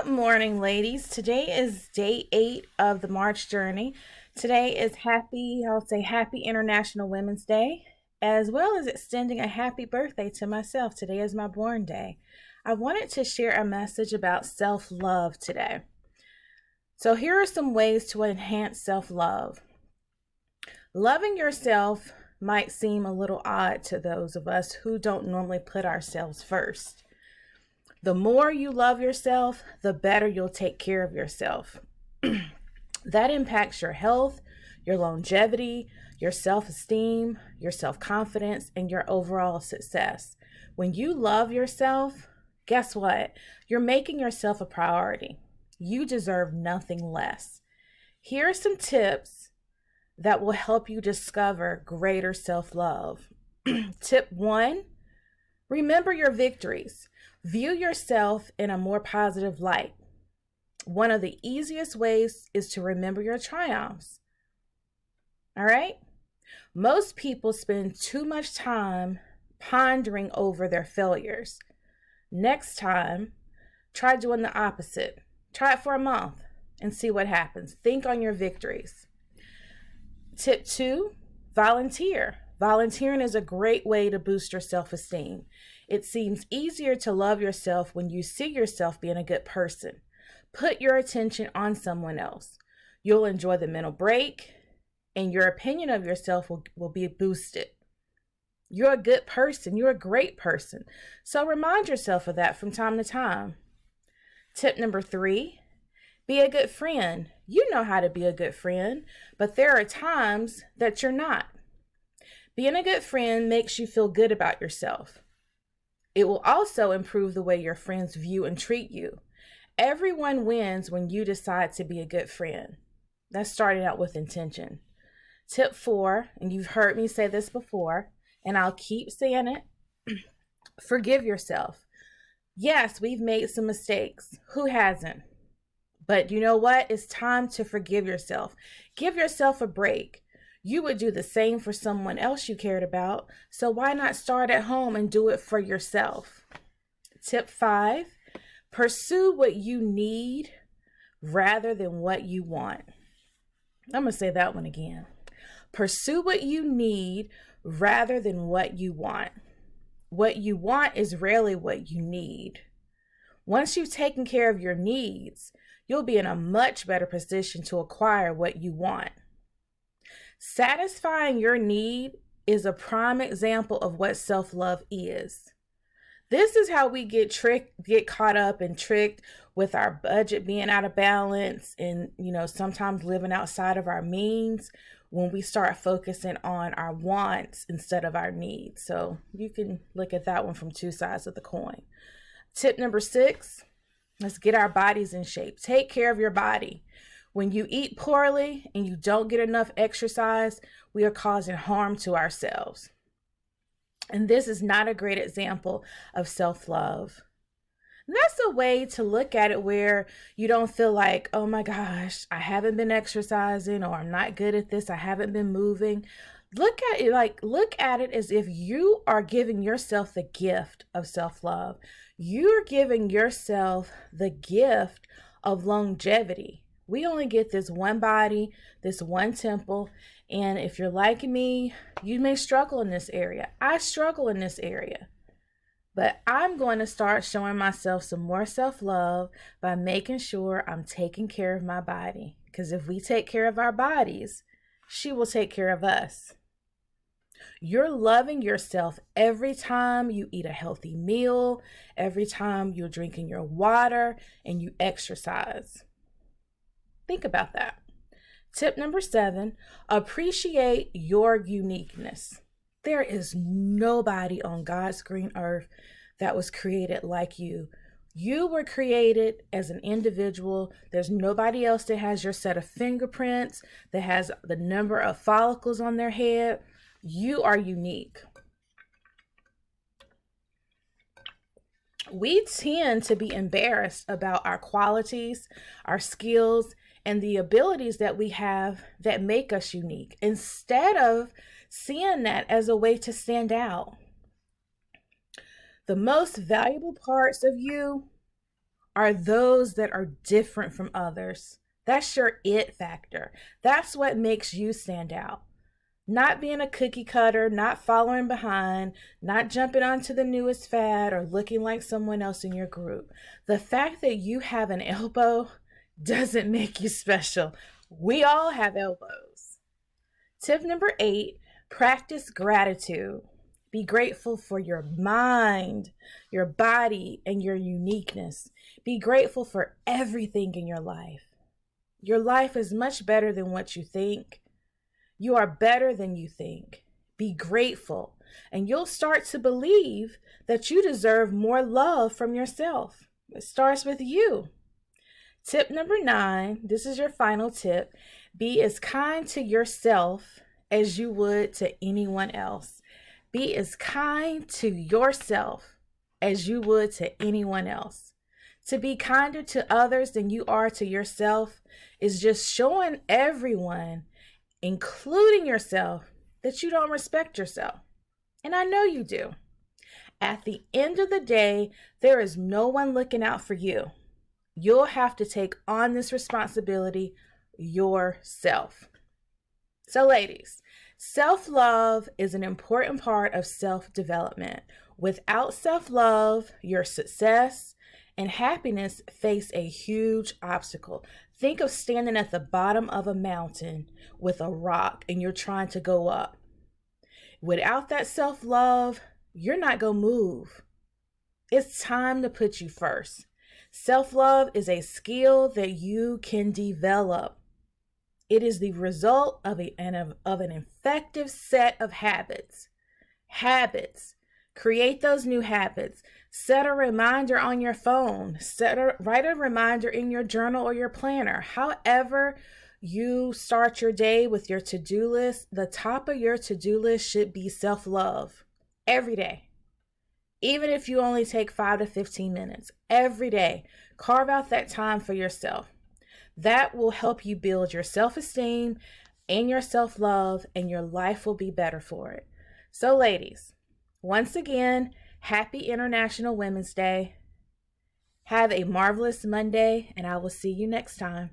Good morning, ladies. Today is day 8 of the March journey. Today is happy International Women's Day, as well as extending a happy birthday to myself. Today is my born day. I wanted to share a message about self-love today. So here are some ways to enhance self-love. Loving yourself might seem a little odd to those of us who don't normally put ourselves first. The more you love yourself, the better you'll take care of yourself. That impacts your health, your longevity, your self-esteem, your self-confidence, and your overall success. When you love yourself, guess what? You're making yourself a priority. You deserve nothing less. Here are some tips that will help you discover greater self-love. Tip 1, remember your victories. View yourself in a more positive light. One of the easiest ways is to remember your triumphs. All right? Most people spend too much time pondering over their failures. Next time, try doing the opposite. Try it for a month and see what happens. Think on your victories. Tip 2, volunteer. Volunteering is a great way to boost your self-esteem. It seems easier to love yourself when you see yourself being a good person. Put your attention on someone else. You'll enjoy the mental break, and your opinion of yourself will be boosted. You're a good person. You're a great person. So remind yourself of that from time to time. Tip number 3, be a good friend. You know how to be a good friend, but there are times that you're not. Being a good friend makes you feel good about yourself. It will also improve the way your friends view and treat you. Everyone wins when you decide to be a good friend. That's starting out with intention. Tip 4, and you've heard me say this before, and I'll keep saying it, forgive yourself. Yes, we've made some mistakes. Who hasn't? But you know what? It's time to forgive yourself. Give yourself a break. You would do the same for someone else you cared about, so why not start at home and do it for yourself? Tip 5, pursue what you need rather than what you want. I'm going to say that one again. Pursue what you need rather than what you want. What you want is rarely what you need. Once you've taken care of your needs, you'll be in a much better position to acquire what you want. Satisfying your need is a prime example of what self-love is. This is how we get caught up and tricked with our budget being out of balance and, sometimes living outside of our means when we start focusing on our wants instead of our needs. So you can look at that one from two sides of the coin. Tip number 6, let's get our bodies in shape. Take care of your body. When you eat poorly and you don't get enough exercise, we are causing harm to ourselves. And this is not a great example of self-love. And that's a way to look at it where you don't feel like, oh my gosh, I haven't been exercising, or I'm not good at this, I haven't been moving. Look at it as if you are giving yourself the gift of self-love. You're giving yourself the gift of longevity. We only get this one body, this one temple, and if you're like me, you may struggle in this area. I struggle in this area. But I'm going to start showing myself some more self-love by making sure I'm taking care of my body. Because if we take care of our bodies, she will take care of us. You're loving yourself every time you eat a healthy meal, every time you're drinking your water, and you exercise. Think about that. Tip number 7, appreciate your uniqueness. There is nobody on God's green earth that was created like you. You were created as an individual. There's nobody else that has your set of fingerprints, that has the number of follicles on their head. You are unique. We tend to be embarrassed about our qualities, our skills, and the abilities that we have that make us unique, instead of seeing that as a way to stand out. The most valuable parts of you are those that are different from others. That's your it factor. That's what makes you stand out. Not being a cookie cutter, not following behind, not jumping onto the newest fad or looking like someone else in your group. The fact that you have an elbow doesn't make you special. We all have elbows. Tip number 8, practice gratitude. Be grateful for your mind, your body, and your uniqueness. Be grateful for everything in your life. Your life is much better than what you think. You are better than you think. Be grateful, and you'll start to believe that you deserve more love from yourself. It starts with you. Tip number 9, this is your final tip. Be as kind to yourself as you would to anyone else. Be as kind to yourself as you would to anyone else. To be kinder to others than you are to yourself is just showing everyone, including yourself, that you don't respect yourself. And I know you do. At the end of the day, there is no one looking out for you. You'll have to take on this responsibility yourself. So, ladies, self-love is an important part of self-development. Without self-love, your success and happiness face a huge obstacle. Think of standing at the bottom of a mountain with a rock and you're trying to go up. Without that self-love, you're not going to move. It's time to put you first. Self-love is a skill that you can develop. It is the result of an effective set of habits. Habits. Create those new habits. Set a reminder on your phone. Write a reminder in your journal or your planner. However you start your day with your to-do list, the top of your to-do list should be self-love every day. Even if you only take 5 to 15 minutes every day, carve out that time for yourself. That will help you build your self-esteem and your self-love, and your life will be better for it. So, ladies, once again, happy International Women's Day. Have a marvelous Monday, and I will see you next time.